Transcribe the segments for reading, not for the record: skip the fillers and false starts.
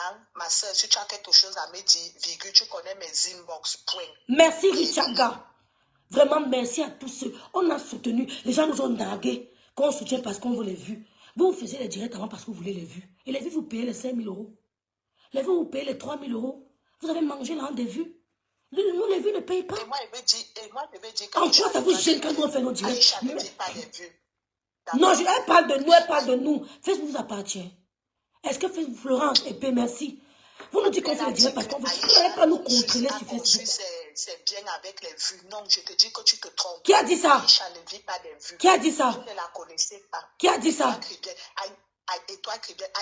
Maintenant, ma soeur, si tu as quelque chose à me dire, virgule, tu connais mes inbox, point. Merci Richaga. Vraiment, merci à tous ceux. On a soutenu. Les gens nous ont dragués. Qu'on soutient parce qu'on veut les vues. Vous faisiez les directs avant parce que vous voulez les vues. Et les vues, vous payez les 5 000 €. Les vues, vous payez les 3 000 €. Vous avez mangé là des vues. Nous, les vues ne payent pas. Et moi, je veux dire que... En quoi ça vous gêne quand nous on fait nos directs? Aïcha ne dit pas des vues. Non, elle parle de nous, elle parle de nous. Facebook vous appartient. Est-ce que Facebook, Florence, et P, merci. Vous nous dites qu'on fait les directs parce qu'on veut. Vous n'allez pas nous contrôler sur Facebook. C'est bien avec les vues. Non, je te dis que tu te trompes. Qui a dit ça? Aïcha ne vit pas des vues. Qui a dit ça? Vous ne la connaissez pas. Qui a dit ça? Et toi,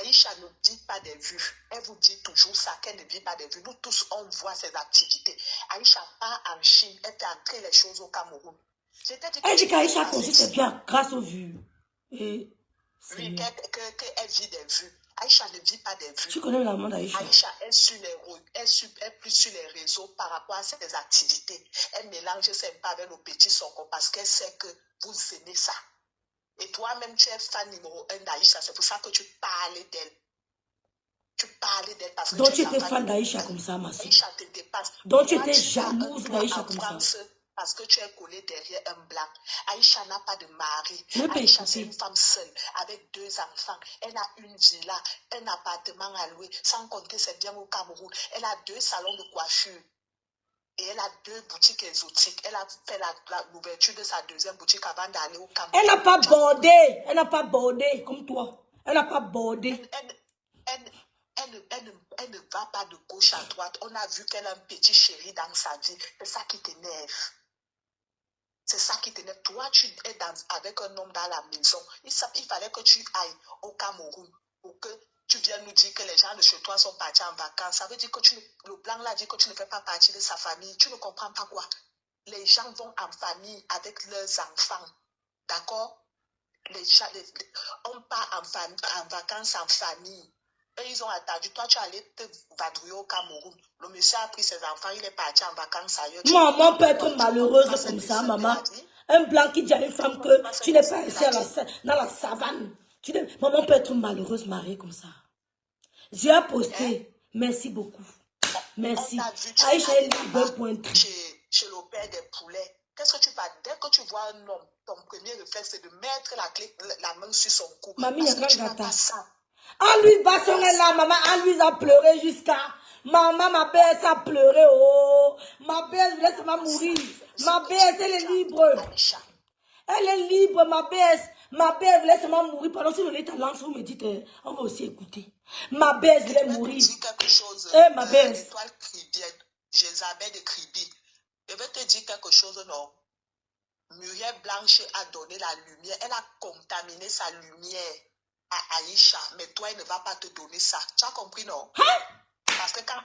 Aïcha ne dit pas des vues. Elle vous dit toujours ça, qu'elle ne vit pas des vues. Nous tous, on voit ses activités. Aïcha part en Chine, elle fait entrer les choses au Cameroun. Elle dit qu'Aïcha consiste bien grâce aux vues. Et oui, qu'elle vit des vues. Aïcha ne vit pas des vues. Tu connais la main d'Aïcha? Aïcha est plus sur les réseaux par rapport à ses activités. Elle mélange sympa avec nos petits socos parce qu'elle sait que vous aimez ça. Et toi-même, tu es fan numéro 1 d'Aïcha. C'est pour ça que tu parlais d'elle. Tu parlais d'elle parce que donc tu étais fan d'Aïcha comme ça, ma soeur. Aïcha te dépasse. Donc tu étais jalouse d'Aïcha comme ça. Parce que tu es collé derrière un blanc. Aïcha n'a pas de mari. Aïcha, c'est une femme seule, avec 2 enfants. Elle a une villa, un appartement à louer, sans compter c'est bien au Cameroun. Elle a 2 salons de coiffure. Et elle a 2 boutiques exotiques. Elle a fait l'ouverture de sa 2e boutique avant d'aller au Cameroun. Elle n'a pas bordé. Elle n'a pas bordé comme toi. Elle n'a pas bordé. Elle ne va pas de gauche à droite. On a vu qu'elle a un petit chéri dans sa vie. C'est ça qui t'énerve. C'est ça qui t'énerve. Toi, tu es avec un homme dans la maison. Il fallait que tu ailles au Cameroun pour que tu viennes nous dire que les gens de chez toi sont partis en vacances. Ça veut dire que le blanc là dit que tu ne fais pas partie de sa famille. Tu ne comprends pas quoi. Les gens vont en famille avec leurs enfants. D'accord? On part en vacances en famille. Eux, ils ont attendu. Toi, tu es allé te vadrouiller au Cameroun. Le monsieur a pris ses enfants, il est parti en vacances ailleurs. Maman peut être malheureuse comme ça, maman. Un blanc qui dit à une femme que tu n'es pas ici dans la savane. Maman peut être malheureuse, mariée comme ça. J'ai posté. Merci beaucoup. Merci. Aïcha est libre point. Chez le père des poulets. Qu'est-ce que tu vas? Dès que tu vois un homme, ton premier réflexe, c'est de mettre la main sur son cou. Mamie, il y a parce que tu n'as pas ça. Ah, lui, Basson est là, maman. Ah, lui, a pleuré jusqu'à. Maman, ma belle, a pleuré. Oh, ma belle, laisse-moi mourir. Ma belle, elle est libre. Elle est libre, ma belle. Ma belle, laisse-moi mourir. Pendant que le ta lance, vous me dites, on va aussi écouter. Ma belle, je vais mourir. Je vais te dire quelque chose. Ma belle. L'étoile cribienne, Jézabel de Kribi. Je vais te dire quelque chose, non. Muriel Blanche a donné la lumière. Elle a contaminé sa lumière à Aïcha. Mais toi, elle ne va pas te donner ça. Tu as compris, non? Hein? Parce que quand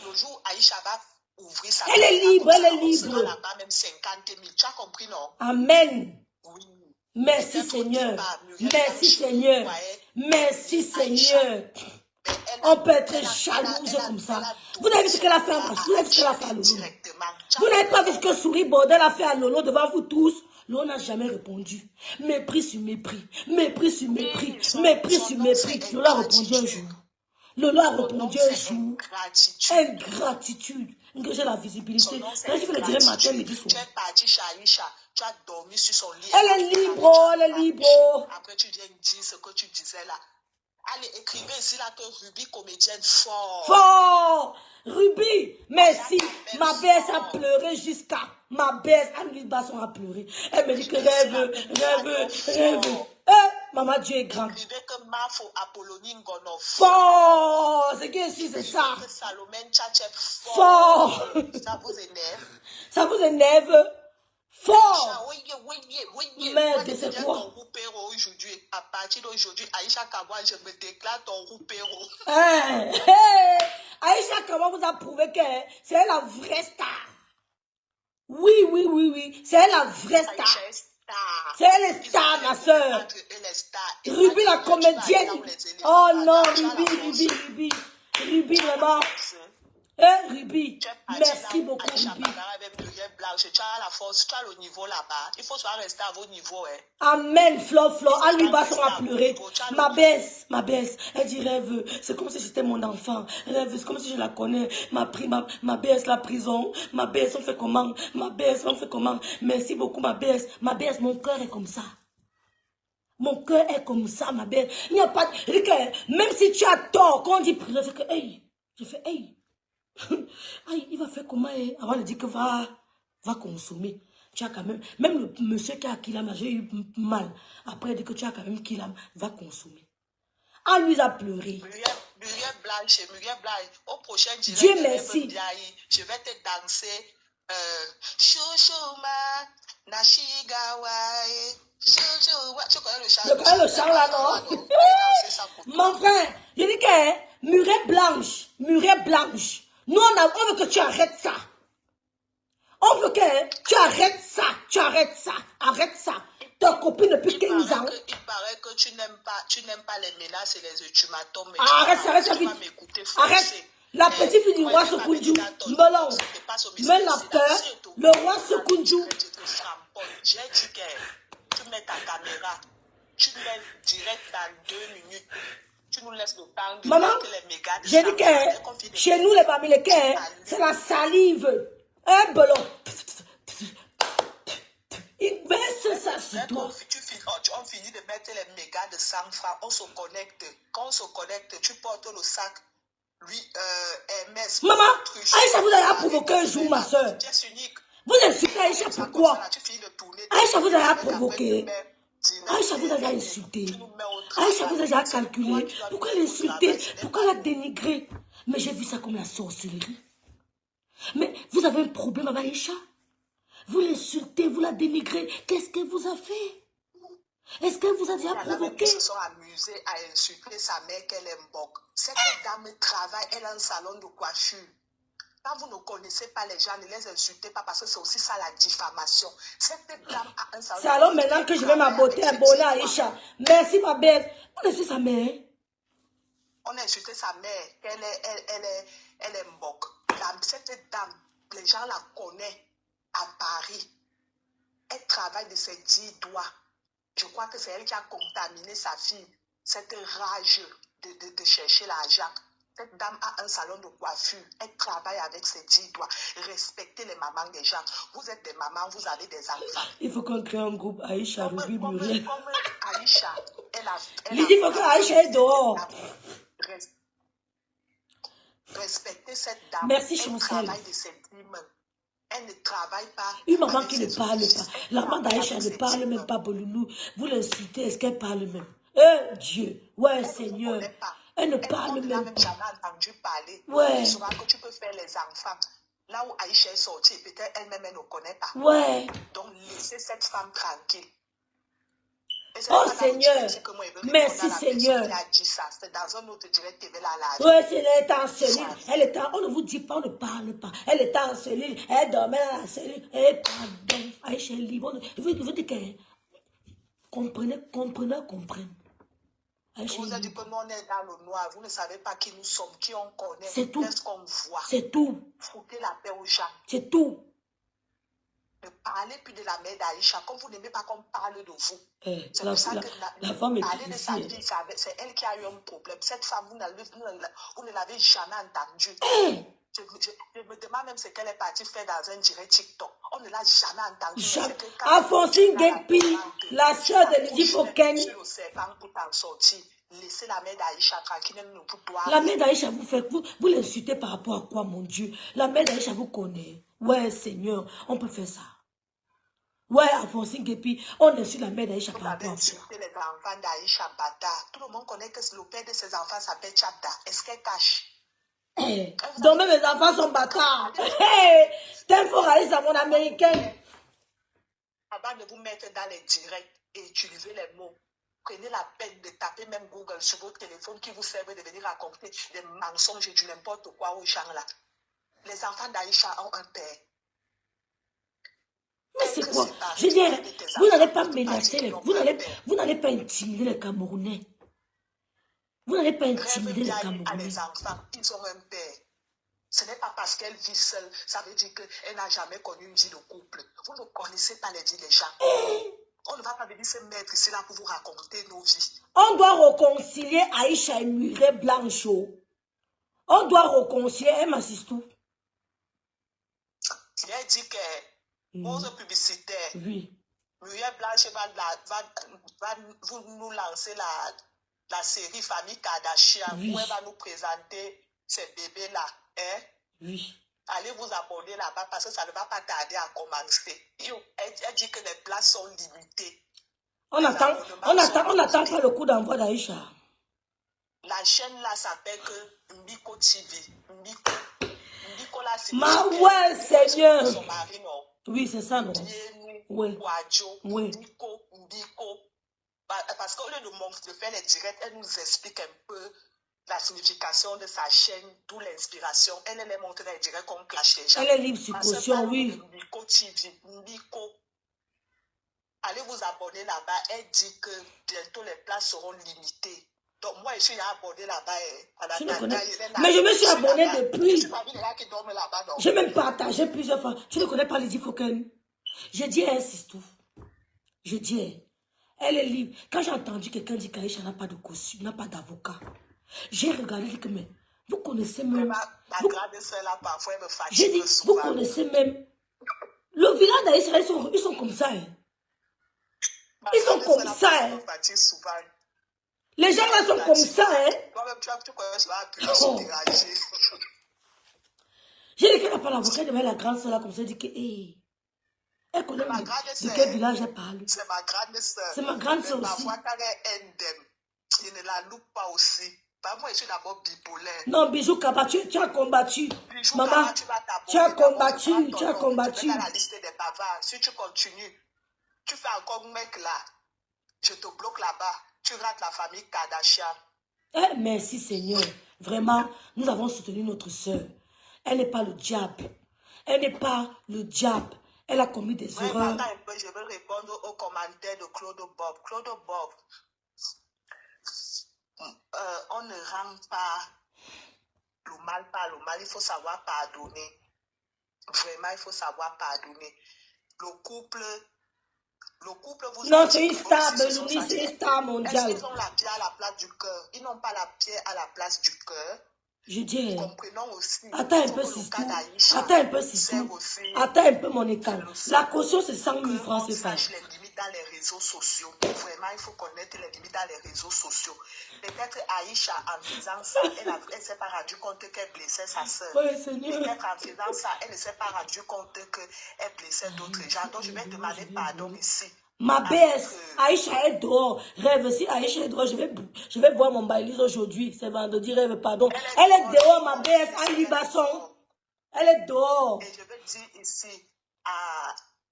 le jour où Aïcha va ouvrir sa... Elle est libre, elle est libre. Là-bas, même 50 000. Tu as compris, non? Amen. Oui. Merci Seigneur. Merci Seigneur. Merci Seigneur. On peut être jalouse comme ça. Vous n'avez vu ce qu'elle a fait à Lolo. Vous n'avez vu ce qu'elle a fait à Lolo. Vous n'avez pas vu ce que Souris Bordel a fait à Lolo devant vous tous. Lolo n'a jamais répondu. Mépris sur mépris. Mépris sur mépris. Mépris sur mépris. Lolo a répondu un jour. Lolo a répondu un jour. Ingratitude. J'ai la visibilité. Quand je vais le dire matin, midi, soir. Tu es parti chez Aïcha. Tu as dormi sur son lit. Elle est libre. Elle est libre. Après, tu viens dire ce que tu disais là. Allez, écrivez ici là que Ruby, comédienne fort. Fort. Ruby, merci. Ma baisse a pleuré jusqu'à. Ma baisse, Anne-Lise Basson a pleuré. Elle me dit que rêve. Maman, Dieu est grand. Écrivez que Mafo Apollonie Ngono. Fort. C'est qui ici, c'est ça. Salomène Tchatchep fort. Ça vous énerve? Ça vous énerve? Fort. Oui. Merde, c'est quoi? Aujourd'hui, à partir d'aujourd'hui, Aïcha Kawa, je me déclare ton roupéro. Aïcha Kawa vous a prouvé que c'est la vraie star. Oui. C'est la vraie star. C'est elle est star, ma soeur. Ruby la comédienne. Oh non, Ruby, vraiment. Ruby, merci beaucoup, Ruby. Tu as la force, tu as le niveau là-bas. Il faut soit rester à vos niveaux. Amen, Flo. En lui bas, on va pleurer. Ma baisse, elle dit rêve. C'est comme si c'était mon enfant. Rêve, c'est comme si je la connais. Ma baisse, la prison. Ma baisse, on fait comment? Ma baisse, on fait comment? Merci beaucoup, ma baisse. Ma baisse, mon cœur est comme ça. Mon cœur est comme ça, ma belle. Il n'y a pas de... Même si tu as tort, quand on dit prison, c'est que, hey, je fais, hey. Aïe, il va faire comment, avant de dire que va consommer. Tu as quand même le monsieur qui a Kilam, j'ai eu mal. Après, il dit que tu as quand même Kilam, va consommer. On lui a pleuré. Muriel Blanche, au prochain direct, Dieu merci. Je vais te danser. Chouchouma, Nashigawae. Tu connais le chant? Je connais le chant là, non? Mon frère, je dis que Muriel Blanche. Nous, on veut que tu arrêtes ça. On veut que tu arrêtes ça. Arrête ça. Ta copine depuis 15 ans. Il paraît que tu n'aimes pas les menaces et les ultimatums. Arrête, arrête. La petite fille du roi Sokunju, Melon, le roi Sokunju. J'ai dit que tu mets ta caméra, tu mets direct dans 2 minutes. Tu nous laisses le temps de maman, les mégas. j'ai dit que chez nous, les Bamilekens, c'est la salive. Un ballon. Il baisse ça sur toi. On finit de mettre les mégas de 100 francs. On se connecte. Quand on se connecte, tu portes le sac. Lui, MS. Maman, Aïcha vous a provoqué un jour, ma soeur. Vous insultez Aïcha pourquoi? Aïcha vous a provoqué. Aïcha vous a insulté. Aïcha vous a déjà calculé. Pourquoi l'insulter? Pourquoi la dénigrer? Mais j'ai vu ça comme la sorcellerie. Mais vous avez un problème avec Aïcha? Vous l'insultez, vous la dénigrez. Qu'est-ce qu'elle vous a fait? Est-ce qu'elle vous a déjà provoqué? Ils se sont amusés à insulter sa mère qu'elle aime beaucoup. Cette dame travaille, elle a un salon de coiffure. Quand vous ne connaissez pas les gens, ne les insultez pas parce que c'est aussi ça la diffamation. Cette dame a un salon. C'est alors maintenant que je vais m'abonner à Aïcha. Merci ma belle. On insulte sa mère. On a insulté sa mère elle aime beaucoup. Cette dame, les gens la connaissent à Paris. Elle travaille de ses 10 doigts. Je crois que c'est elle qui a contaminé sa fille. Cette rage de chercher l'argent. Cette dame a un salon de coiffure. Elle travaille avec ses 10 doigts. Respectez les mamans des gens. Vous êtes des mamans, vous avez des enfants. Il faut qu'on crée un groupe Aïcha, Ruby, Muriel. Comme Aïcha, il dit faut que Aïcha est dehors. Respectez cette dame. Merci, elle travaille de ses 10 mains. Elle ne travaille pas. Une maman qui ne parle pas. La maman d'Aïcha ne parle même pas, Bolulou. Vous l'insultez, est-ce qu'elle parle même? Dieu, ouais, Seigneur. Elle ne parle même pas. Jamais entendu parler. Ouais. Tu sauras que tu peux faire les enfants. Là où Aïcha est sortie, peut-être elle-même elle ne connaît pas. Ouais. Donc laissez cette femme tranquille. Oh Seigneur, merci Seigneur. C'est dans un autre direct TV là. Ouais, c'est elle est en cellule. On ne vous dit pas, on ne parle pas. Elle était en cellule, elle dormait dans la cellule. Et pardon, Aïcha est libre. Je vous dis que comprenez. Vous avez dit que nous on est dans le noir, vous ne savez pas qui nous sommes, qui on connaît, qu'est-ce qu'on voit. C'est tout. Foutez la paix aux gens. C'est tout. Ne parlez plus de la mère d'Aïcha, comme vous n'aimez pas qu'on parle de vous. C'est pour ça que la femme est parler de sa fille, c'est elle qui a eu un problème. Cette femme, vous ne l'avez jamais entendue. Je me demande même ce qu'elle est partie faire dans un direct TikTok. On ne l'a jamais entendue. Alphonsine Guepi, la soeur de Lydie Foken. Laissez la mère d'Aïcha tranquille, elle ne vous doit. La mère d'Aïcha vous l'insultez par rapport à quoi, mon Dieu? La mère d'Aïcha vous connaît. Ouais, Seigneur, on peut faire ça. Ouais, Alphonsine Guepi, on insulte la mère d'Aïcha par rapport à quoi? Insulter les enfants d'Aïcha bâtard. Tout le monde connaît que le père de ses enfants s'appelle Chapda. Est-ce qu'elle cache? Donc même mes enfants sont bâtards. T'es fort à mon américaine. Avant de vous mettre dans les directs et utiliser les mots, prenez la peine de taper même Google sur votre téléphone qui vous servent de venir raconter des mensonges et du n'importe quoi aux gens là. Les enfants d'Aïcha ont un père. Mais c'est quoi? Je dirais, vous n'allez pas menacer, vous n'allez pas intimider les Camerounais. Vous n'allez pas intimider les Camerounais. Les enfants, ils ont un père. Ce n'est pas parce qu'elle vit seule. Ça veut dire qu'elle n'a jamais connu une vie de couple. Vous ne connaissez pas les vies des gens. On ne va pas venir se mettre ici là pour vous raconter nos vies. On doit réconcilier Aïcha et Murée Blanchot. On doit réconcilier. Elle m'assiste tout. Il a dit que pause publicitaire. Oui. Muriel Blanche va nous lancer la série Famille Kardashian, oui, où elle va nous présenter ces bébés-là. Hein? Oui. Allez vous abonner là-bas parce que ça ne va pas tarder à commencer. Elle dit que les places sont limitées. On n'attend pas le coup d'envoi d'Aïcha. La chaîne là s'appelle que Mbiko TV. Mbiko là, c'est ouais, Seigneur. Son mari, non? Oui, c'est ça, non? Oui. Oui. Mbiko. Parce qu'au lieu de faire les directs, elle nous explique un peu la signification de sa chaîne, d'où l'inspiration. Elle les montre les directs comme clash les gens. Elle est libre sur caution, oui. Mbiko TV. Mbiko. Allez vous abonner là-bas. Elle dit que bientôt les places seront limitées. Donc moi, je suis abonné là-bas. Mais je me suis abonné depuis. J'ai même partagé plusieurs fois. Tu ne connais pas Lydie Foken? J'ai dit à elle, c'est tout. Je dis, elle est libre. Quand j'ai entendu quelqu'un dire qu'Aïcha n'a pas de caution, n'a pas d'avocat, j'ai regardé et dit que, mais vous connaissez même. Ma grande soeur là, parfois, elle me fatigue. J'ai dit, vous connaissez même. Le village d'Aïcha, ils sont comme ça. Hein. Ils sont comme ça. Hein. Les gens là sont comme ça. Hein. Oh. J'ai dit qu'elle n'a pas l'avocat de la grande soeur là, comme ça, elle dit que, hey. Elle connaît de quel village elle parle. C'est ma grande soeur. C'est ma grande soeur aussi. Parfois, quand elle est indemne, je ne la loupe pas aussi. Moi, je suis d'abord bipolaire. Non, Bijou Kaba, tu as combattu. Bijou Maman, Kaba, tu as combattu. Tu as combattu. Tu es dans la liste des bavards. Si tu continues, tu fais encore un mec là. Je te bloque là-bas. Tu rates la famille Kardashian. Eh, merci Seigneur. Vraiment, nous avons soutenu notre soeur. Elle n'est pas le diable. Elle n'est pas le diable. Elle a commis des erreurs. Attends un peu, je vais répondre aux commentaires de Claude Bob. Claude Bob, on ne rend pas le mal par le mal. Il faut savoir pardonner. Vraiment, il faut savoir pardonner. Le couple vous... Non, c'est une star, Belouni, c'est une star mondiale. Est-ce qu'ils ont la pierre à la place du cœur? Ils n'ont pas la pierre à la place du cœur. Je dis, comprenons aussi. Attends un peu, Sistou. Attends un peu, Sistou. Attends un peu, mon état. La caution, c'est 100 000 francs, c'est ça. Les limites dans les réseaux sociaux. Vraiment, il faut connaître les limites dans les réseaux sociaux. Peut-être Aïcha, en faisant ça, elle ne s'est pas rendu compte qu'elle blessait sa soeur. Oui, Seigneur. Peut-être en faisant ça, elle ne s'est pas rendu compte qu'elle blessait d'autres gens. Donc, je vais demander pardon ici. Ma BS, Aïcha est dehors. Rêve, si Aïcha est dehors, je vais voir mon bailise aujourd'hui. C'est vendredi, rêve, pardon. Elle est dehors, ma BS, à Libasson. Elle est dehors. Et je veux dire ici,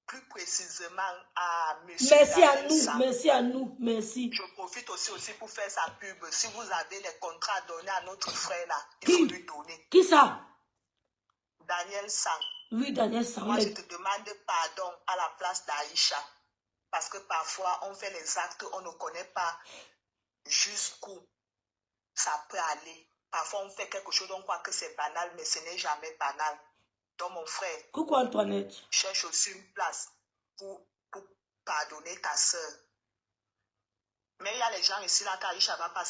plus précisément à monsieur. Merci à nous, merci à nous, merci. Je profite aussi pour faire sa pub. Si vous avez les contrats donnés à notre frère là, il faut lui donner. Qui ça? Daniel Sang. Oui, Daniel Sang. Moi, je te demande pardon à la place d'Aïcha. Parce que parfois, on fait les actes, on ne connaît pas jusqu'où ça peut aller. Parfois, on fait quelque chose, on croit que c'est banal, mais ce n'est jamais banal. Donc, mon frère, coucou Antoinette, cherche aussi une place pour pardonner ta soeur. Mais il y a les gens ici, là, qu'Aïcha va pas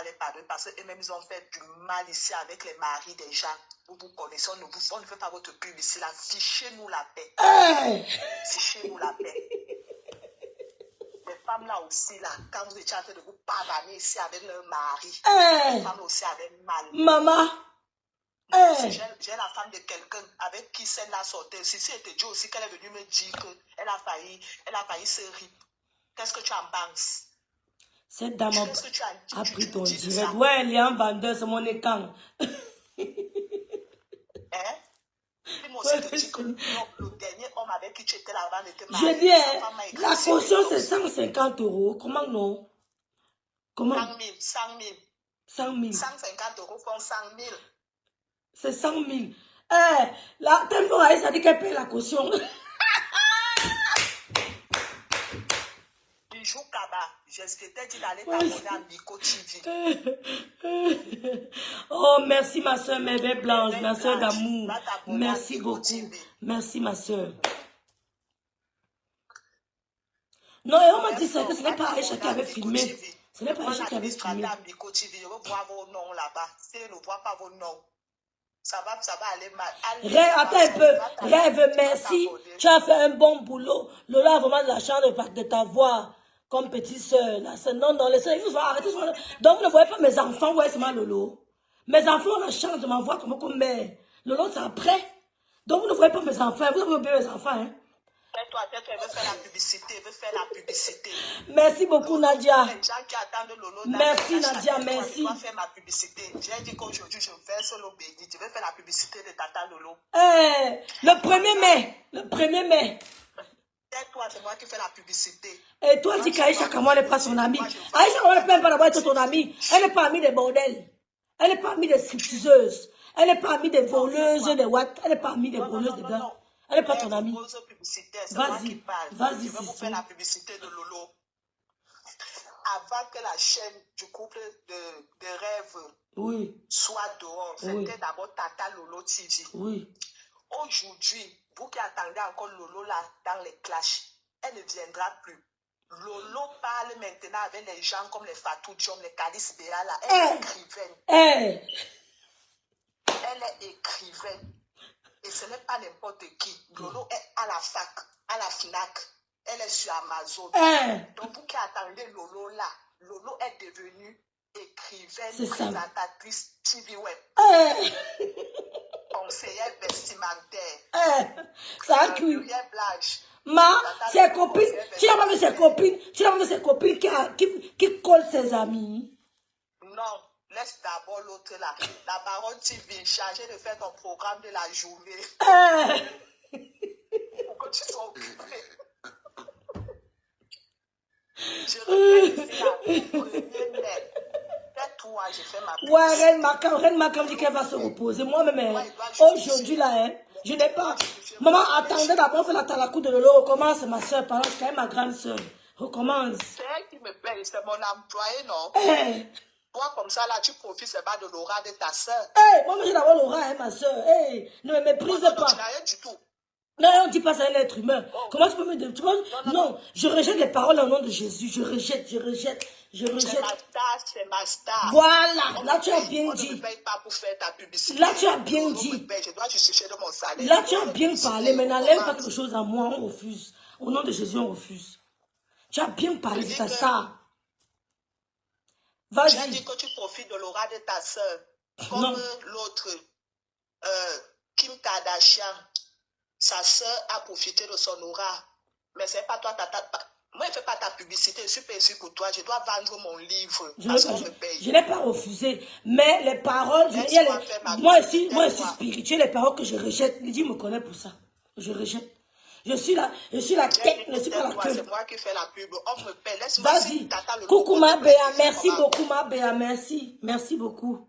les pardonner parce qu'eux-mêmes, ils ont fait du mal ici avec les maris des gens. Vous connaissez, on ne fait pas votre pub ici, là. Fichez-nous la paix. Hey! Fichez-nous la paix. Les femmes là aussi, là, quand vous étiez en train de vous pardonner ici avec leur mari, hey! les femmes aussi avaient mal. Maman! Hey! J'ai la femme de quelqu'un avec qui celle là sortait. Si c'était Dieu aussi qu'elle est venue me dire qu'elle a failli se rip. Qu'est-ce que tu en penses? Cette dame a pris ton direct. Ouais, elle est un vendeur, c'est mon écran. Hein? Moi aussi, je dis que le dernier homme avec qui tu étais là-bas n'était pas. Je dis, la caution c'est 150 €. Comment non? Comment? 100 000. 100 000. 150 € font 100 000. C'est 100 000. Eh, la temporale, ça dit qu'elle paye la caution. Bijou Kaba. Je t'ai dit d'aller t'abonner à Miko TV. Oh, merci ma soeur, mes belles blanches, ma soeur d'amour. Merci beaucoup. Merci ma soeur. Non, et on m'a dit ça, que ce n'est pas Aïcha qui avait filmé. Ce n'est pas Aïcha qui avait filmé. Je veux voir vos noms là-bas. Si je ne vois pas vos noms, ça va aller mal. Attends un peu. Rêve, merci. Tu as fait un bon boulot. Lola a vraiment de la chance de t'avoir comme petite soeur. Non, non, les soeurs, il faut arrêter. Donc, vous ne voyez pas mes enfants, vous voyez seulement Lolo. Mes enfants ont la chance de m'envoyer comme mère. Lolo, c'est après. Donc, vous ne voyez pas mes enfants. Vous avez oublié mes enfants, hein. Toi, elle veut faire la publicité, Merci beaucoup, Nadia. Les gens qui attendent Lolo. Merci, Nadia, merci. Je dois faire ma publicité. J'ai dit qu'aujourd'hui, je verse l'eau bénie. Je vais faire la publicité de Tata Lolo. Le 1er mai. Le 1er mai. Toi, c'est moi qui fais la publicité. Et toi, dis qu'Aïcha Kamwa n'est pas son amie. Aïcha Kamwa ne peut pas d'abord être ton amie. Elle n'est pas amie des bordels. Elle n'est pas amie des stripteaseuses. Elle n'est pas amie des voleuses, des what. Elle n'est pas amie des voleuses, des gars. Elle n'est pas ton amie. Vas-y, je vais vous faire la publicité de Lolo. Avant que la chaîne du couple de rêve soit dehors, c'était d'abord Tata Lolo TV. Oui. Aujourd'hui, vous qui attendez encore Lolo là dans les clashs, elle ne viendra plus. Lolo parle maintenant avec les gens comme les Fatou Diom, les Calice Béa là. Elle est écrivaine. Elle est écrivaine. Et ce n'est pas n'importe qui. Lolo est à la fac, à la FNAC. Elle est sur Amazon. Donc, vous qui attendez Lolo là, Lolo est devenue écrivaine, présentatrice TV Web. Conseillère vestimentaire. Ça a cru. Ses copines, tu n'as pas vu ses copines, qui collent ses amis. Non. Laisse d'abord l'autre là. La baronne TV, chargée de faire ton programme de la journée. Pourquoi tu sois occupé? Je reviens ici la 1er mai. Fais-toi, j'ai fait ma publicité. Ouais, Reine Macam dit qu'elle va se reposer. Moi-même, aujourd'hui là, je n'ai pas. Maman, attendez d'abord, faire la talakou de Lolo. Recommence, ma soeur, parce que c'est ma grande soeur. Recommence. C'est elle qui me paye, c'est mon employé, non? Toi, comme ça, là, tu profites seulement de l'aura de ta soeur. Moi, j'ai d'abord l'aura, hein, ma soeur. Ne me méprise pas. Tu n'as rien du tout. Non, on ne dit pas ça à un être humain. Comment tu peux me dire? Non, je rejette les paroles au nom de Jésus. Je rejette. C'est ma star. Voilà, là, tu as bien dit. On ne me paye pas pour faire ta publicité. Là, tu as bien dit. Je dois justifier de mon salaire. Là, tu as bien parlé. Mais n'enlève pas quelque chose à moi. On refuse. Au nom de Jésus, on refuse. Tu as bien parlé, c'est ta star. Tu as dit que tu profites de l'aura de ta soeur. Comme l'autre, Kim Kardashian, sa soeur a profité de son aura. Mais c'est pas toi, moi, je ne fais pas ta publicité, je suis payé pour toi, je dois vendre mon livre. Je n'ai pas refusé. Mais les paroles, moi aussi spirituel, les paroles que je rejette, Dieu me connaît pour ça. Je rejette. Je suis la tête, je ne suis pas la queue. C'est moi qui fais la pub. On me paie. Vas-y. Coucou ma Béa, merci beaucoup ma Béa, merci. Merci beaucoup.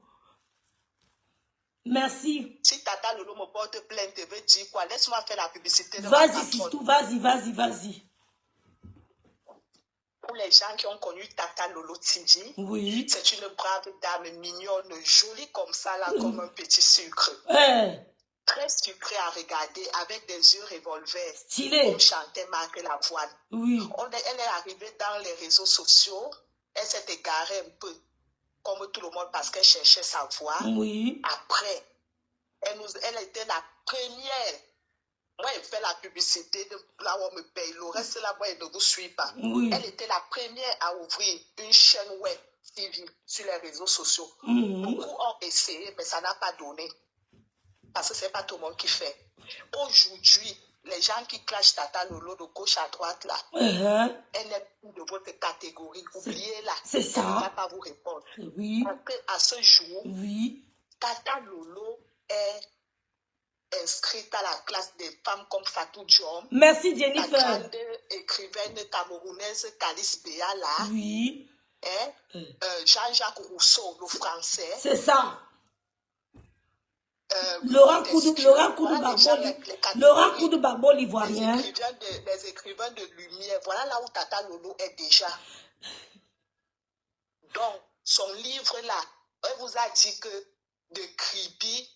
Merci. Si Tata Lolo me porte plainte, tu veux dire quoi? Laisse-moi faire la publicité de Vas-y, Sistou, vas-y. Pour les gens qui ont connu Tata Lolo Tindi, oui. C'est une brave dame mignonne, jolie comme ça, là, comme un petit sucre. Très sucré à regarder, avec des yeux revolvers. Stylé. Comme chantait Marc Lavoine. Oui. Elle est arrivée dans les réseaux sociaux. Elle s'est égarée un peu, comme tout le monde, parce qu'elle cherchait sa voix. Oui. Après, elle était la première. Moi, elle fait la publicité de là où on me paye. Le reste, là, moi, elle ne vous suit pas. Oui. Elle était la première à ouvrir une chaîne web TV sur les réseaux sociaux. Beaucoup ont essayé, mais ça n'a pas donné. Parce que ce n'est pas tout le monde qui fait. Aujourd'hui, les gens qui clashent Tata Lolo de gauche à droite, là, elle n'est plus de votre catégorie. Oubliez-la. C'est ça. Elle ne va pas vous répondre. Oui. Parce qu'à ce jour, Tata Lolo est inscrite à la classe des femmes comme Fatou Diom. Merci, Jennifer. La grande écrivaine camerounaise Calice Béa, là. Oui. Jean-Jacques Rousseau, le français. C'est ça. Laurent Koudou Barbo, l'ivoirien. Les écrivains de lumière. Voilà là où Tata Lolo est déjà. Donc, son livre-là, elle vous a dit que de Kribi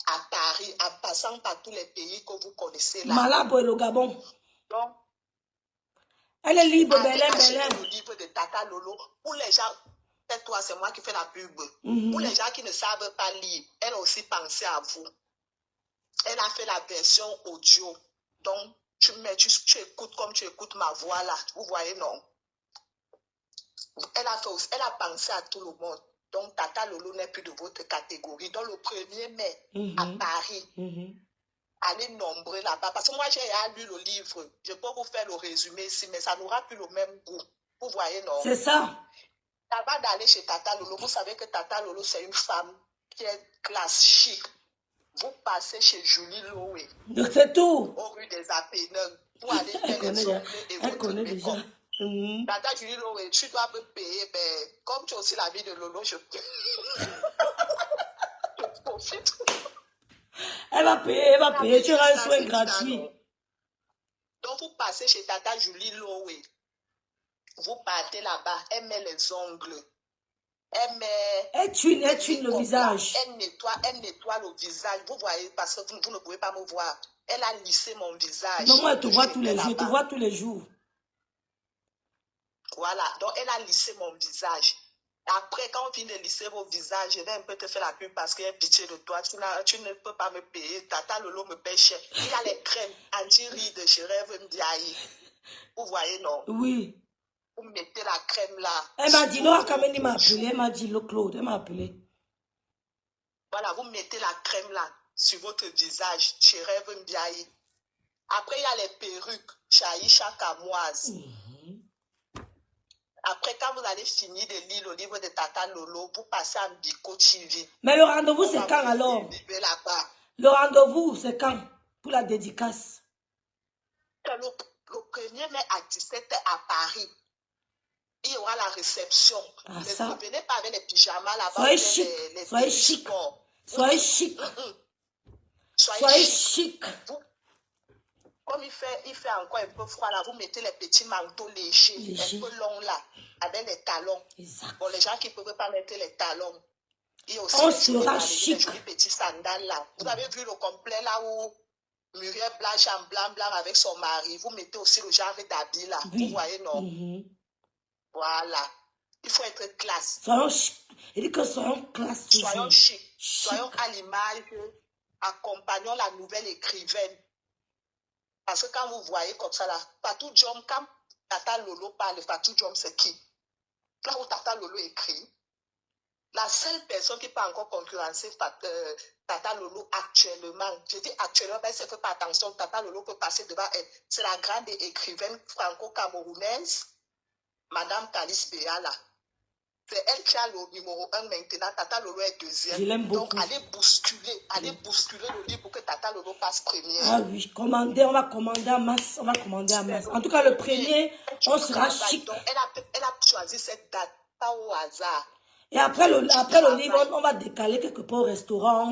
à Paris, en passant par tous les pays que vous connaissez là. Malabo et le Gabon. Donc, elle est libre, allez Belin, acheter Belin. le livre de Tata Lolo. Pour les gens, peut-être c'est moi qui fais la pub. Pour les gens qui ne savent pas lire, elle a aussi pensé à vous. Elle a fait la version audio. Donc, tu écoutes comme tu écoutes ma voix là. Vous voyez, non? Elle a pensé à tout le monde. Donc, Tata Lolo n'est plus de votre catégorie. Donc, le 1er mai, à Paris, allez nombreux là-bas. Parce que moi, j'ai lu le livre. Je peux vous faire le résumé ici, mais ça n'aura plus le même goût. Vous voyez, non? C'est ça. Avant d'aller chez Tata Lolo, vous savez que Tata Lolo, c'est une femme qui est classe chic. Vous passez chez Julie Loé. C'est tout. Au rue des Apénins. Pour aller faire les ongles et votre make-up. Tata Julie Loé, tu dois me payer. Mais comme tu as aussi la vie de Lolo, je profite. Elle va payer. Tu auras un soin gratuit. Donc, vous passez chez Tata Julie Loé. Vous partez là-bas. Elle met les ongles. Elle tuine le visage. Elle nettoie le visage. Vous voyez, parce que vous ne pouvez pas me voir. Elle a lissé mon visage. Non, moi, elle te voit tous les jours. Elle te voit tous les jours. Voilà. Donc, elle a lissé mon visage. Après, quand on finit de lisser vos visages, je vais un peu te faire la pub parce qu'il y a pitié de toi. Tu ne peux pas me payer. Tata Lolo me paye cher. Il y a les crèmes anti-rides chez Rêve Ndiaye. Vous voyez, non? Oui. Vous mettez la crème là. Elle m'a dit, non, Kameni m'a appelé. Elle m'a dit, le Claude, elle m'a appelé. Voilà, vous mettez la crème là sur votre visage chez Rêve Ndiaye. Après, il y a les perruques chez Aïcha Kamoise. Après, quand vous allez finir de lire le livre de Tata Lolo, vous passez à Biko TV. Mais le rendez-vous, c'est quand alors? Le rendez-vous, c'est quand? Pour la dédicace. Le 1er mai à 17h à Paris. Il y aura la réception. Ah, mais ça. ne venez pas avec les pyjamas là-bas. Soyez chic. Soyez chic. Soyez chic. Soyez chic. Comme il fait encore un peu froid là, vous mettez les petits manteaux légers, un peu longs là, avec les talons. Exact. Bon, les gens qui ne peuvent pas mettre les talons. Il y a aussi on sera chic. les petits sandales là. Vous avez vu le complet là où Muriel Blanche en blanc avec son mari. Vous mettez aussi le genre d'habit là. Oui. Vous voyez, non? Voilà. Il faut être classe. Soyons chic. Il dit que soyons classe. Soyons chic. Soyons à l'image. Accompagnons la nouvelle écrivaine. Parce que quand vous voyez comme ça là, Fatou Diom, quand Tata Lolo parle, Fatou Diom c'est qui? Là où Tata Lolo écrit, la seule personne qui peut encore concurrencer Tata Lolo actuellement, je dis actuellement, mais c'est fait pas attention, Tata Lolo peut passer devant elle. C'est la grande écrivaine franco-camerounaise, Madame Calice Béala. C'est elle qui a le numéro 1 maintenant, Tata Lolo est deuxième. Je l'aime beaucoup. Donc, allez bousculer le livre pour que Tata Lolo passe première. Ah oui, on va commander en masse. En tout cas, le premier, on sera chic. Donc, elle a choisi cette date, pas au hasard. Et après le livre, on va décaler quelque part au restaurant.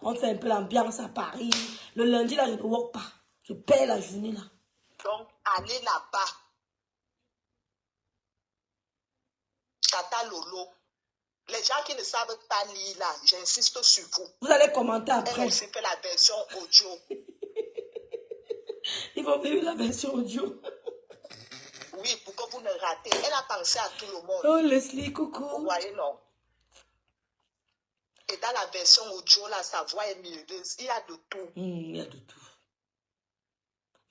On fait un peu l'ambiance à Paris. Le lundi, là, je ne work pas. Je paie la journée, là. Donc, allez là-bas. Tata Lolo. Les gens qui ne savent pas lire là, j'insiste sur vous. Vous allez commenter après. Elle aussi fait la version audio. Ils vont vivre la version audio. Oui, pour que vous ne ratez. Elle a pensé à tout le monde. Oh, Leslie, coucou. Vous voyez, non? Et dans la version audio, là, sa voix est mielleuse. Il y a de tout. Il y a de tout.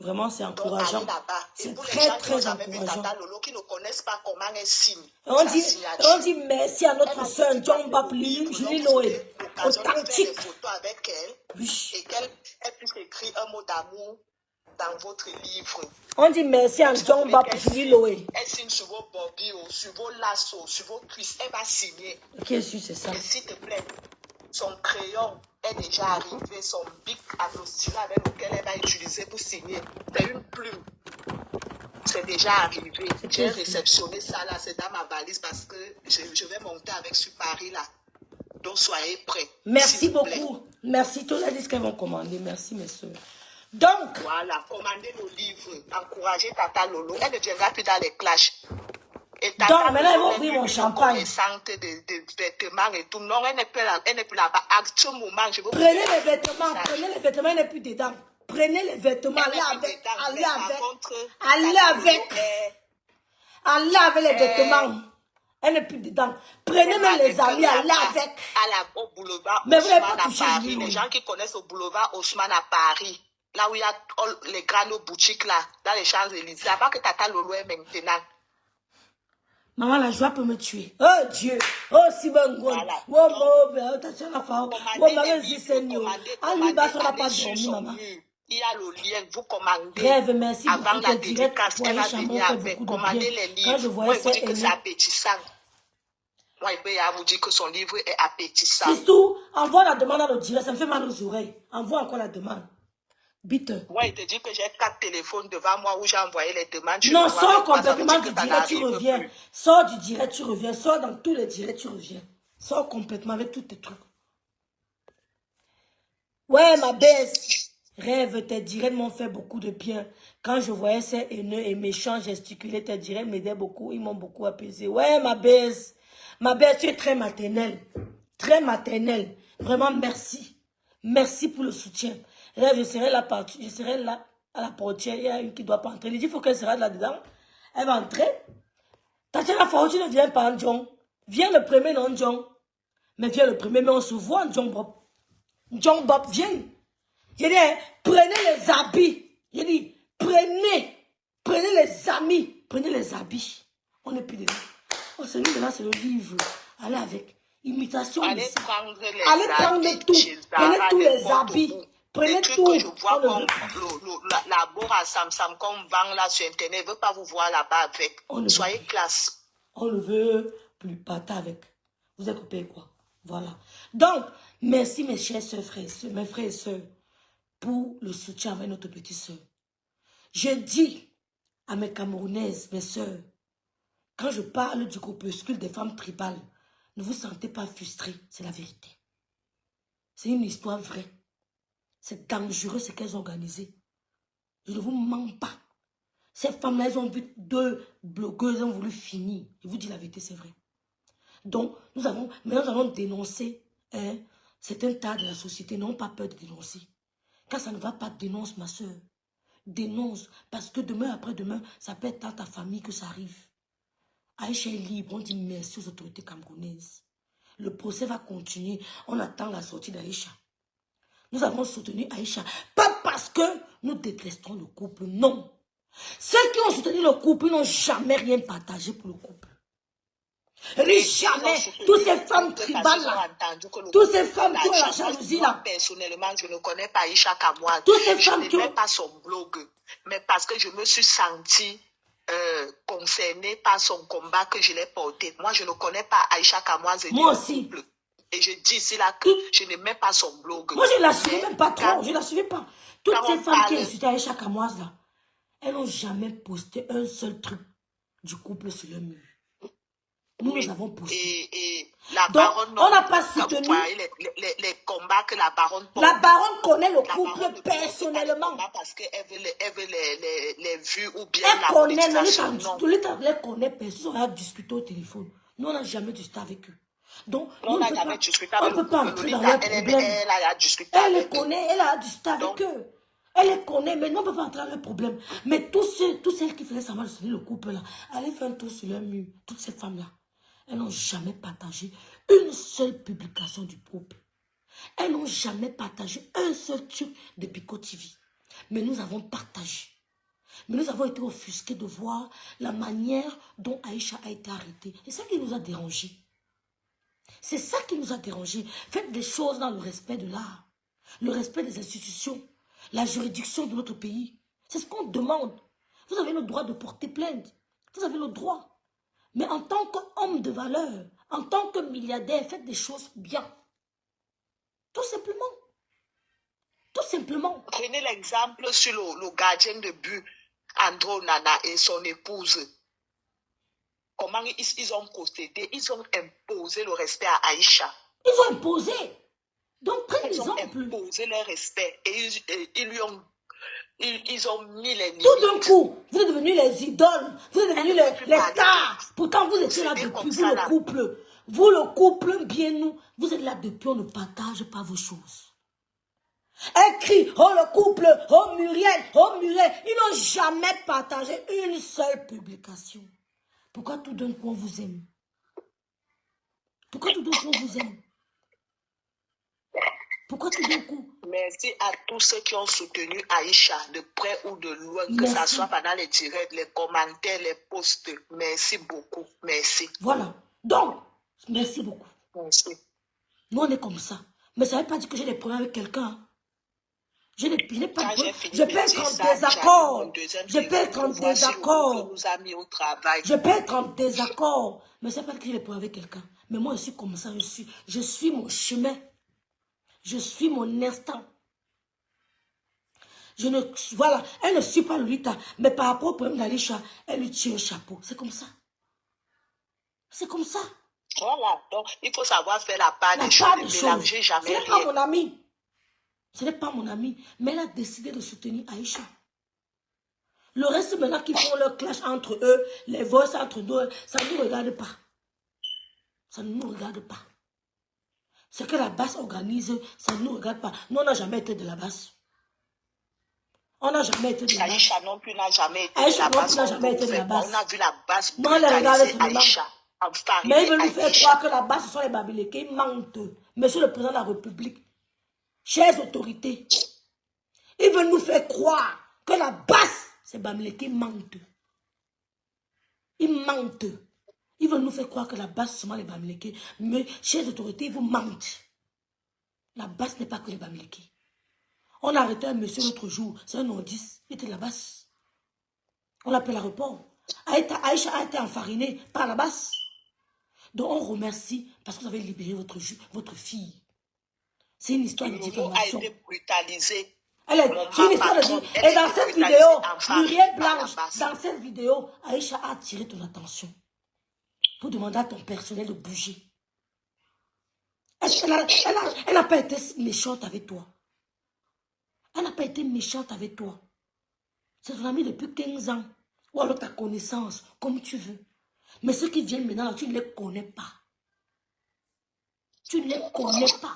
Vraiment, c'est encourageant. C'est très, très encourageant. Lolo, qui ne connaissent pas comment elle signe. On dit merci à notre soeur John Bapli, Julie Loé, authentique. Des photos avec elle, oui. Et qu'elle puisse écrire un mot d'amour dans votre livre. On dit merci à John Bapli, Julie Loé. Elle signe sur vos bobilles, sur vos lasso, sur vos cuisses. Elle va signer. Ok, c'est ça. Et s'il te plaît, son crayon est déjà arrivé, son bic à stylo avec lequel elle va utiliser pour signer. C'est une plume. C'est déjà arrivé. J'ai réceptionné ça là, c'est dans ma valise parce que je vais monter avec sur Paris là. Donc soyez prêts. Merci beaucoup. Merci. Tous les disques qu'elles vont commander. Merci mes soeurs. Donc. Voilà, commandez nos livres. Encouragez Tata Lolo. Elle ne viendra plus dans les clashs. Et Donc, maintenant, ils vont ouvrir mon champagne. De vêtements et tout. Non, elle n'est plus là-bas. À ce moment, je veux prenez les vêtements, elle n'est plus dedans. Prenez les vêtements, allez avec. Allez avec les vêtements. Elle n'est plus dedans. Prenez même les amis, allez avec. Au boulevard mais vous n'avez Haussmann pas à touché Paris. Les gens qui connaissent au boulevard Haussmann à Paris, là où il y a les grandes boutiques là, dans les Champs-Élysées, avant que Tata Lolo est maintenant. Maman, la joie peut me tuer. Oh Dieu. Oh si bon goût. Oh mon attention la femme. Oh maman, c'est Seigneur. En Liban, on n'a pas dormi, maman. Il y a le lien, vous commandez. Rêve, merci avant beaucoup. la Te dirais dédicace qu'elle va venir avec. Commandez les livres. Quand je voyais ça, vous dites que c'est appétissant. Moi, il peut vous dire que son livre est appétissant. C'est tout. Envoie la demande dans le direct. Ça me fait mal aux oreilles. Envoie encore la demande. Bite. Moi, il te dit que j'ai 4 téléphones devant moi où j'ai envoyé les demandes. Non, sors complètement du direct, tu reviens. Sors du direct, tu reviens. Sors dans tous les directs, tu reviens. Sors complètement avec tous tes trucs. Ouais, ma baisse. Rêve, tes directs m'ont fait beaucoup de bien. Quand je voyais ces haineux et méchants gesticuler, tes directs m'aidaient beaucoup. Ils m'ont beaucoup apaisé. Ouais, ma baisse. Ma baisse, tu es très maternelle. Très maternelle. Vraiment, merci. Merci pour le soutien. Rêve, je serai là à la portière. Il y a une qui ne doit pas entrer. Il dit, il faut qu'elle sera là-dedans. Elle va entrer. Tatiana Faro, tu ne viens pas en John. Viens le premier, non, John. Mais viens le premier, mais on se voit en John Bob. John Bob, viens. Je dis, prenez les habits. Je dis, prenez les amis. Prenez les habits. On n'est plus dedans. Oh, celui-là, c'est le livre. Allez avec. Imitation. Allez prendre tout. Prenez tous les habits. Prenez tout. Que je vois comme la bourre à Samsam qu'on vend là sur Internet. Je ne veux pas vous voir là-bas avec. Soyez classe. On ne veut plus partir avec. Vous avez coupé quoi? Voilà. Donc, merci mes chers soeurs, mes frères et sœurs, pour le soutien avec notre petite soeur. Je dis à mes Camerounaises, mes sœurs, quand je parle du groupuscule des femmes tribales, ne vous sentez pas frustrés, c'est la vérité. C'est une histoire vraie. C'est dangereux ce qu'elles ont organisé. Je ne vous mens pas. Ces femmes-là, elles ont vu 2 blogueuses, elles ont voulu finir. Je vous dis la vérité, c'est vrai. Donc, nous allons dénoncer. C'est un tas de la société. N'ont pas peur de dénoncer. Quand ça ne va pas, dénonce, ma soeur. Dénonce. Parce que demain, après-demain, ça peut être dans ta famille que ça arrive. Aïcha est libre. On dit merci aux autorités camerounaises. Le procès va continuer. On attend la sortie d'Aïcha. Nous avons soutenu Aïcha. Pas parce que nous détestons le couple. Non. Ceux qui ont soutenu le couple, ils n'ont jamais rien partagé pour le couple. Jamais. Toutes ces femmes tribales là. Toutes ces femmes qui ont la jalousie là. Personnellement, je ne connais pas Aïcha Kamoise. Toutes ces femmes qui ont... Je n'aimais pas son blog. Mais parce que je me suis sentie concernée par son combat que je l'ai porté. Moi, je ne connais pas Aïcha Kamoise. Moi aussi. Et je dis ici là que je n'aimais pas son blog. Moi, je ne la suivais même pas trop. Je ne la suivais pas. Toutes ces femmes qui insultaient Aïcha Kamoise là, elles n'ont jamais posté un seul truc du couple sur le mur. Nous, nous avons posté. Et la donc, baronne, on n'a pas soutenu. Les combats que la baronne porte. La baronne connaît le couple personnellement. Parce qu'elle veut les vues ou bien elle la connaît, elle connaît personne. On a discuté au téléphone. Nous, on n'a jamais discuté avec eux. Donc, on n'a jamais discuté avec eux. On ne peut pas entrer dans leurs problèmes. Elle les connaît, elle a discuté avec eux. Elle les connaît, mais nous, on ne peut pas entrer dans leurs problèmes. Mais tous celles qui faisaient semblant de soutenir le couple là, allaient faire un tour sur leur mur. Toutes ces femmes-là. Elles n'ont jamais partagé une seule publication du couple. Elles n'ont jamais partagé un seul truc de Pico TV. Mais nous avons partagé. Mais nous avons été offusqués de voir la manière dont Aïcha a été arrêtée. C'est ça qui nous a dérangés. C'est ça qui nous a dérangés. Faites des choses dans le respect de l'art. Le respect des institutions. La juridiction de notre pays. C'est ce qu'on demande. Vous avez le droit de porter plainte. Vous avez le droit. Mais en tant qu'homme de valeur, en tant que milliardaire, faites des choses bien. Tout simplement. Tout simplement. Prenez l'exemple sur le gardien de but, Andro Nana et son épouse. Comment ils ont procédé? Ils ont imposé le respect à Aïcha. Ils ont imposé. Donc, prenez l'exemple. Ils ont imposé le respect et ils lui ont Ils ont mis les limites. Tout d'un coup, vous êtes devenus les idoles, vous êtes devenus les stars. Pourtant, vous étiez là depuis, vous le couple. Vous le couple, bien nous, vous êtes là depuis, on ne partage pas vos choses. Écrit, oh le couple, oh Muriel, ils n'ont jamais partagé une seule publication. Pourquoi tout d'un coup on vous aime? Pourquoi tout d'un coup on vous aime? Pourquoi tout d'un coup? Merci à tous ceux qui ont soutenu Aïcha, de près ou de loin, que ce soit pendant les directs, les commentaires, les posts. Merci beaucoup. Merci. Voilà. Donc, merci beaucoup. Merci. Nous, on est comme ça. Mais ça ne veut pas dire que j'ai des problèmes avec quelqu'un. Je peux être en désaccord. Je peux être en désaccord. Je peux être en désaccord. Mais ça ne veut pas dire que j'ai des problèmes avec quelqu'un. Mais moi, je suis comme ça. Je suis mon chemin. Je suis mon instant. Voilà, elle ne suit pas Lolita. Mais par rapport au problème d'Alisha, elle lui tire un chapeau. C'est comme ça. C'est comme ça. Voilà, donc il faut savoir faire la part des choses. Ne mélangez jamais rien. Ce n'est pas mon ami. Ce n'est pas mon ami. Mais elle a décidé de soutenir Aïcha. Le reste maintenant qui font leur clash entre eux, les voix entre eux, ça ne nous regarde pas. Ça ne nous regarde pas. Ce que la basse organise, ça ne nous regarde pas. Nous, on n'a jamais été de la basse. On n'a jamais été de la basse. Aïcha non plus n'a jamais été de la basse. On a vu la basse. Non, elle regarde Aïcha. Mais ils veulent nous faire croire que la basse, ce sont les Bamileke. Ils mentent. Monsieur le président de la République, chers autorités, ils veulent nous faire croire que la basse, c'est Bamileke. Ils mentent. Ils mentent. Ils veulent nous faire croire que la basse, c'est seulement les Bamileke. Mais chers autorités, ils vous mentent. La basse n'est pas que les Bamileke. On a arrêté un monsieur l'autre jour, c'est un nordiste, il était de la basse. On l'appelle l'aéroport. Aïcha a été enfarinée par la basse. Donc on remercie parce que vous avez libéré votre fille. C'est une histoire de diffamation. A été brutalisé. C'est une histoire de diffamation. Et dans cette vidéo, Muriel Blanche, dans cette vidéo, Aïcha a attiré ton attention pour demander à ton personnel de bouger. Elle n'a pas été méchante avec toi. Elle n'a pas été méchante avec toi. C'est ton amie depuis 15 ans. Ou alors ta connaissance, comme tu veux. Mais ceux qui viennent maintenant, tu ne les connais pas. Tu ne les connais pas.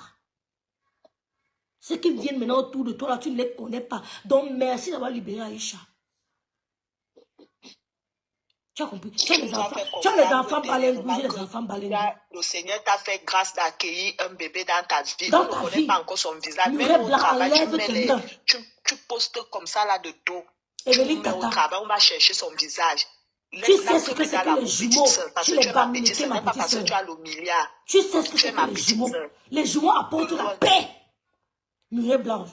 Ceux qui viennent maintenant autour de toi, là, tu ne les connais pas. Donc, merci d'avoir libéré Aïcha. Tu as compris? Tu as les enfants balingous, les enfants balingous. Le Seigneur t'a fait grâce d'accueillir un bébé dans ta vie. On ne connaît pas encore son visage. Même au travail, tu postes comme ça là de dos. Mais au travail, on va chercher son visage. Tu sais ce que c'est que les jumeaux. Tu les Bamileke, ma petite soeur. Tu sais ce que c'est que les jumeaux. Les jumeaux apportent la paix. Muriel Blanche.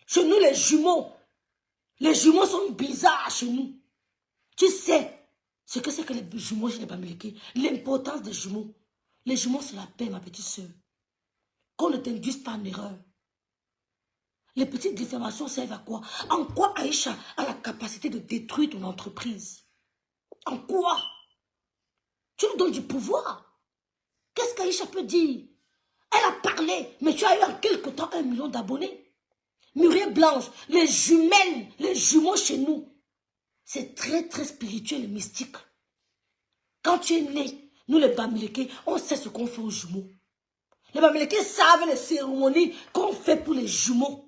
Chez nous, les jumeaux sont bizarres chez nous. Tu sais ce que c'est que les jumeaux chez les Bamileke. L'importance des jumeaux. Les jumeaux, c'est la paix, ma petite soeur. Qu'on ne t'induise pas en erreur. Les petites diffamations servent à quoi? En quoi Aïcha a la capacité de détruire ton entreprise? En quoi? Tu lui donnes du pouvoir. Qu'est-ce qu'Aïcha peut dire? Elle a parlé, mais tu as eu en quelque temps 1 million d'abonnés. Muriel Blanche, les jumelles, les jumeaux chez nous, c'est très très spirituel et mystique. Quand tu es né, nous les Bamileke, on sait ce qu'on fait aux jumeaux. Les Bamileke savent les cérémonies qu'on fait pour les jumeaux.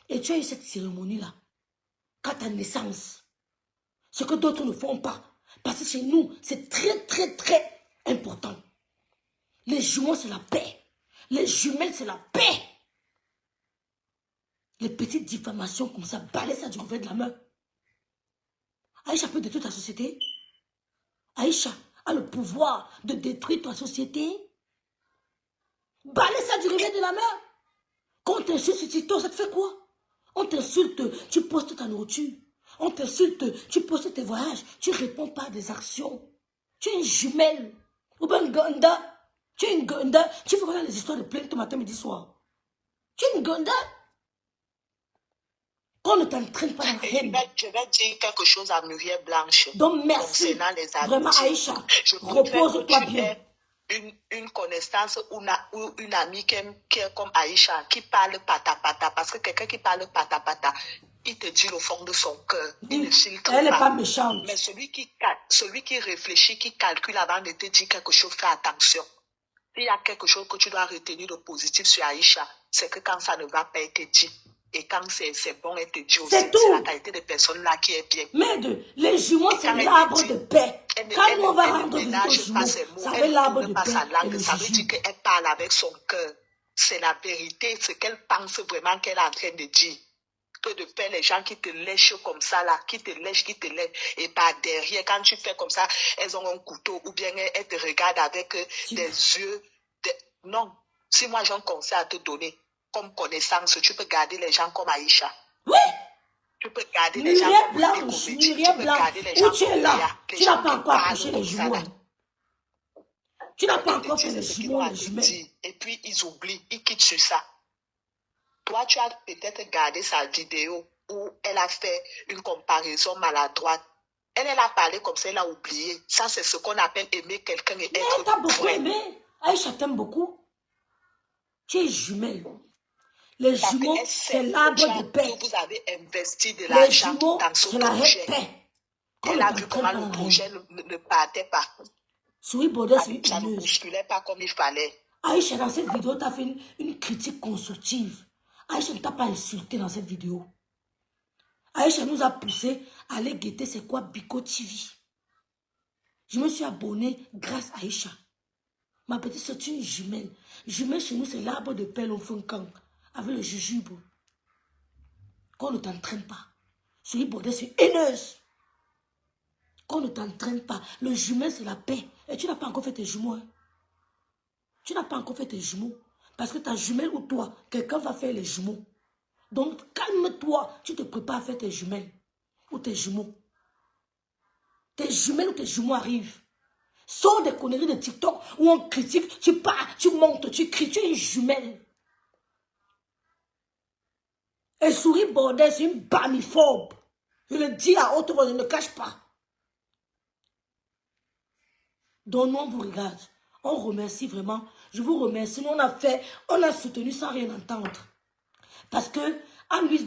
Et tu as eu cette cérémonie-là, qu'à ta naissance. Ce que d'autres ne font pas. Parce que chez nous, c'est très, très, très important. Les jumeaux, c'est la paix. Les jumelles, c'est la paix. Les petites diffamations comme ça, balayer ça du revers de la main. Aïcha peut détruire ta société. Aïcha a le pouvoir de détruire ta société. Balayer ça du revers de la main. Quand on t'insulte sur TikTok, ça te fait quoi? On t'insulte, tu postes ta nourriture. On t'insulte, tu postes tes voyages. Tu ne réponds pas à des actions. Tu es une jumelle. Ou bien une gonda. Tu es une gonda. Tu fais regarder les histoires de plainte matin, midi, soir. Tu es une gonda. Qu'on ne t'entraîne pas dans la haine. Je vais dire quelque chose à Muriel Blanche. Donc merci. Vraiment Aïcha, repose-toi bien. Une connaissance ou une amie qui est comme Aïcha, qui parle pata-pata, parce que quelqu'un qui parle pata-pata, Il te dit le fond de son cœur. Il ne filtre Elle n'est pas méchante. Mais celui qui réfléchit, qui calcule avant de te dire quelque chose, fais attention. S'il y a quelque chose que tu dois retenir de positif sur Aïcha, c'est que quand ça ne va pas, elle te dit. Et quand c'est bon, elle te dit aussi. C'est la qualité de personne là qui est bien. Mais les jumeaux, c'est l'arbre de paix. Quand on va rendre visite aux jumeaux, ça va être l'arbre de paix. Ça veut dire qu'elle parle avec son cœur. C'est la vérité, ce qu'elle pense vraiment qu'elle est en train de dire. Que de faire les gens qui te lèchent comme ça là, qui te lèchent, et par derrière, quand tu fais comme ça, elles ont un couteau, ou bien elles te regardent avec des yeux. Non, si moi j'ai un conseil à te donner, comme connaissance, tu peux garder les gens comme Aïcha. Oui. Tu peux garder les gens comme Blanche, Myriam Blanche, où tu es là, tu n'as pas encore accouché les jumeaux. Tu n'as pas encore fait les jumeaux, les jumelles. Et puis ils oublient, ils quittent sur ça. Toi, tu as peut-être gardé sa vidéo où elle a fait une comparaison maladroite. Elle a parlé comme ça, elle a oublié. Ça, c'est ce qu'on appelle aimer quelqu'un et être elle t'a beaucoup aimé. Aïcha t'aime beaucoup. Tu es jumelle. Les jumeaux, c'est l'arbre de paix. Vous avez investi de l'argent dans ce projet. Paix. Elle a vu comment le projet ne partait pas. Souris Baudet, c'est une ça ne bousculait pas comme il fallait. Aïcha, dans cette vidéo, tu as fait une critique constructive. Aïcha ne t'a pas insulté dans cette vidéo. Aïcha nous a poussé à aller guetter c'est quoi Biko TV. Je me suis abonné grâce à Aïcha. Ma petite, c'est une jumelle. Jumelle chez nous, c'est l'arbre de paix au Funkang avec le jujube. Qu'on ne t'entraîne pas. Souris Baudet, c'est haineuse. Qu'on ne t'entraîne pas. Le jumelle, c'est la paix. Et tu n'as pas encore fait tes jumeaux. Hein? Tu n'as pas encore fait tes jumeaux. Parce que ta jumelle ou toi, quelqu'un va faire les jumeaux. Donc, calme-toi. Tu te prépares à faire tes jumelles. Ou tes jumeaux. Tes jumelles ou tes jumeaux arrivent. Sors des conneries de TikTok où on critique, tu pars, tu montes, tu cries, tu es une jumelle. Et Souris Baudet, c'est une bamiphobe. Je le dis à haute voix, je ne le cache pas. Donc, nous, on vous regarde. On remercie vraiment. Je vous remercie. Nous, on a soutenu sans rien entendre. Parce que, Anne-Louise